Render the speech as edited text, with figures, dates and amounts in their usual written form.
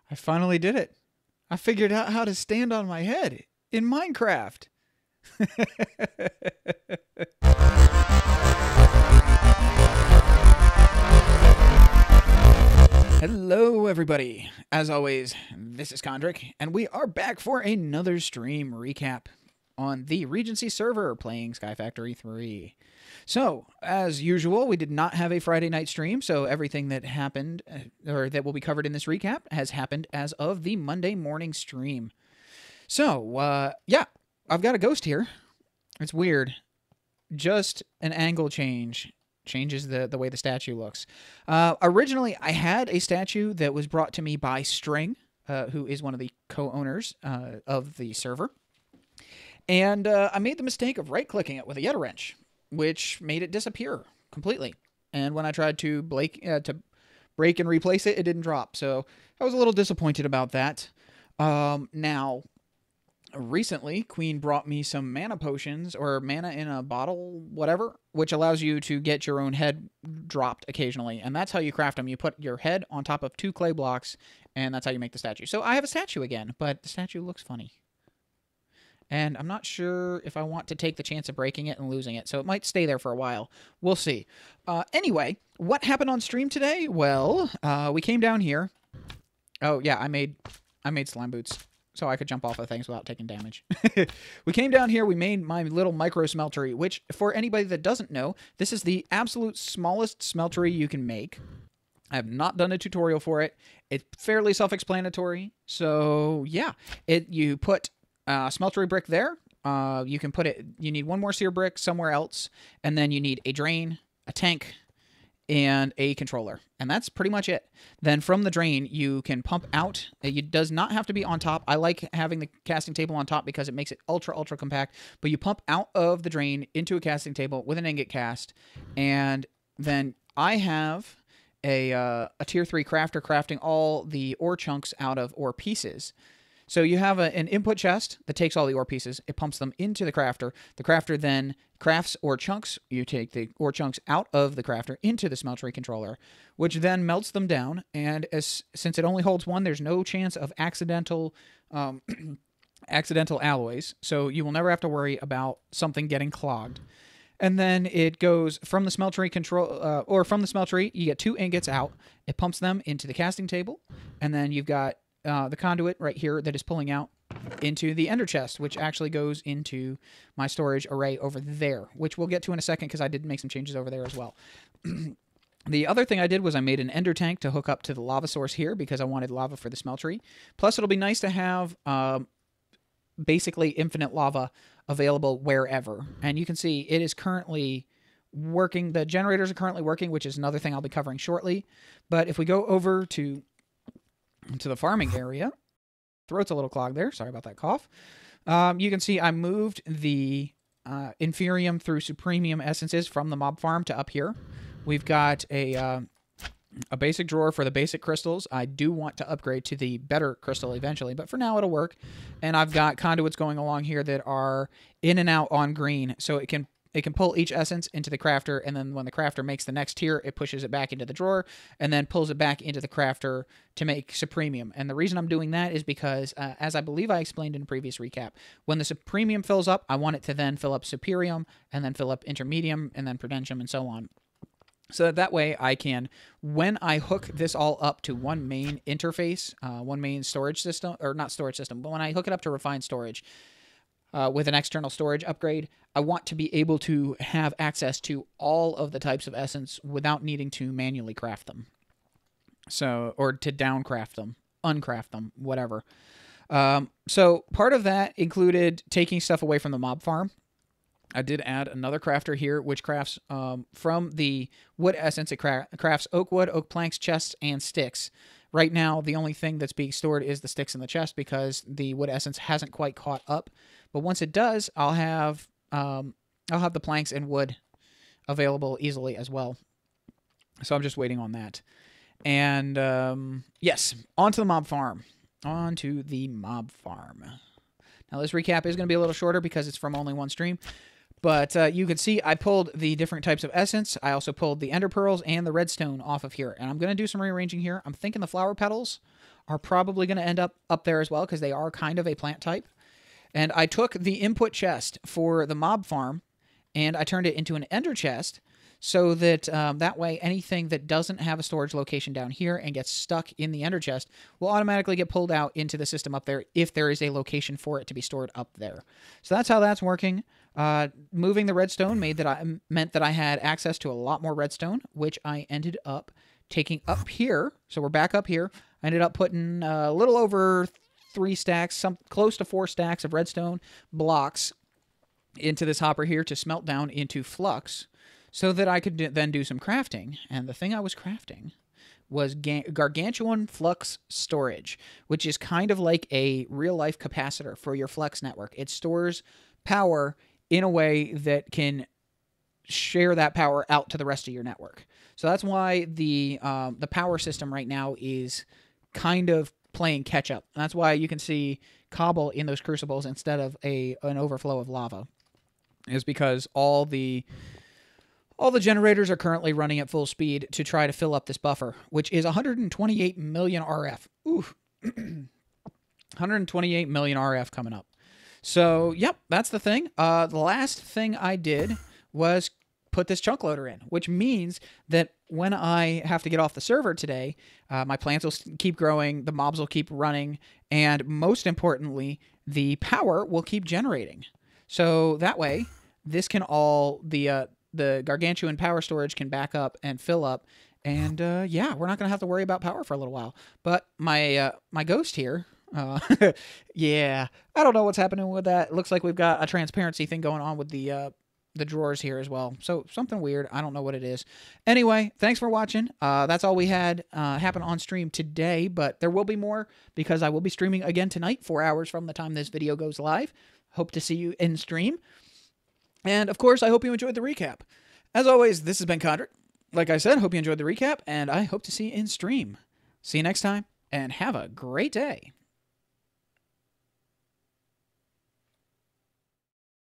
I finally did it. I figured out how to stand on my head in Minecraft. Hello, everybody. As always, this is Kondrik, and we are back for another stream recap on the Regency server playing Sky Factory 3. So, as usual, we did not have a Friday night stream, so everything that happened, or that will be covered in this recap, has happened as of the Monday morning stream. So, yeah, I've got a ghost here. It's weird. Just an angle changes the way the statue looks. Originally, I had a statue that was brought to me by String, who is one of the co-owners of the server. And I made the mistake of right-clicking it with a Yeta wrench, which made it disappear completely. And when I tried to break and replace it, it didn't drop. So I was a little disappointed about that. Now, recently, Queen brought me some mana potions, or mana in a bottle, whatever, which allows you to get your own head dropped occasionally. And that's how you craft them. You put your head on top of 2 clay blocks, and that's how you make the statue. So I have a statue again, but the statue looks funny. And I'm not sure if I want to take the chance of breaking it and losing it, so it might stay there for a while. We'll see. Anyway, what happened on stream today? Well, we came down here. Oh, yeah, I made slime boots, so I could jump off of things without taking damage. We came down here, we made my little Micro-Smeltery, which, for anybody that doesn't know, this is the absolute smallest smeltery you can make. I have not done a tutorial for it. It's fairly self-explanatory, so yeah. You put smeltery brick there. You can put it. You need 1 more sear brick somewhere else, and then you need a drain, a tank, and a controller, and that's pretty much it. Then from the drain, you can pump out. It does not have to be on top. I like having the casting table on top because it makes it ultra compact. But you pump out of the drain into a casting table with an ingot cast, and then I have a tier 3 crafter crafting all the ore chunks out of ore pieces. So you have an input chest that takes all the ore pieces. It pumps them into the crafter. The crafter then crafts ore chunks. You take the ore chunks out of the crafter into the smeltery controller, which then melts them down. And since it only holds 1, there's no chance of accidental alloys. So you will never have to worry about something getting clogged. And then it goes from the smeltery from the smeltery, you get 2 ingots out. It pumps them into the casting table, and then you've got the conduit right here that is pulling out into the ender chest, which actually goes into my storage array over there, which we'll get to in a second because I did make some changes over there as well. The other thing I did was I made an ender tank to hook up to the lava source here because I wanted lava for the smeltery. Plus, it'll be nice to have basically infinite lava available wherever. And you can see it is currently working. The generators are currently working, which is another thing I'll be covering shortly. But if we go over to the farming area, throat's a little clogged there. Sorry about that cough. You can see I moved the Inferium through Supremium essences from the mob farm to up here. We've got a basic drawer for the basic crystals. I do want to upgrade to the better crystal eventually, but for now it'll work. And I've got conduits going along here that are in and out on green, so it can pull each essence into the crafter, and then when the crafter makes the next tier, it pushes it back into the drawer, and then pulls it back into the crafter to make Supremium. And the reason I'm doing that is because, as I believe I explained in a previous recap, when the Supremium fills up, I want it to then fill up Superium, and then fill up Intermedium, and then Prudentium, and so on. So that way I can, when I hook this all up to one main interface, one main storage system, or not storage system, but when I hook it up to refined storage, with an external storage upgrade, I want to be able to have access to all of the types of essence without needing to manually craft them. So, or to downcraft them, uncraft them, whatever. So part of that included taking stuff away from the mob farm. I did add another crafter here, which crafts from the wood essence. It crafts oak wood, oak planks, chests, and sticks. Right now, the only thing that's being stored is the sticks in the chest because the wood essence hasn't quite caught up. But once it does, I'll have the planks and wood available easily as well. So I'm just waiting on that. And yes, onto the mob farm. Onto the mob farm. Now this recap is going to be a little shorter because it's from only one stream. But you can see I pulled the different types of essence. I also pulled the ender pearls and the redstone off of here. And I'm going to do some rearranging here. I'm thinking the flower petals are probably going to end up there as well because they are kind of a plant type. And I took the input chest for the mob farm and I turned it into an ender chest so that that way anything that doesn't have a storage location down here and gets stuck in the ender chest will automatically get pulled out into the system up there if there is a location for it to be stored up there. So that's how that's working. Moving the redstone meant that I had access to a lot more redstone, which I ended up taking up here. So we're back up here. I ended up putting a little over 3 stacks, close to 4 stacks of redstone blocks into this hopper here to smelt down into flux so that I could then do some crafting. And the thing I was crafting was Gargantuan flux storage, which is kind of like a real-life capacitor for your flex network. It stores power in a way that can share that power out to the rest of your network. So that's why the power system right now is kind of playing catch up. And that's why you can see cobble in those crucibles instead of an overflow of lava. Is because all the generators are currently running at full speed to try to fill up this buffer, which is 128 million RF. Ooh. 128 million RF coming up. So, yep, that's the thing. The last thing I did was put this chunk loader in, which means that when I have to get off the server today, my plants will keep growing, the mobs will keep running, and most importantly, the power will keep generating. So that way, this can all, the Gargantuan power storage can back up and fill up, and yeah, we're not going to have to worry about power for a little while. But my ghost here, yeah, I don't know what's happening with that. It looks like we've got a transparency thing going on with the drawers here as well. So something weird. I don't know what it is. Anyway, thanks for watching. That's all we had happen on stream today, but there will be more because I will be streaming again tonight, 4 hours from the time this video goes live. Hope to see you in stream. And of course, I hope you enjoyed the recap. As always, this has been Kondrik. Like I said, hope you enjoyed the recap, and I hope to see you in stream. See you next time, and have a great day.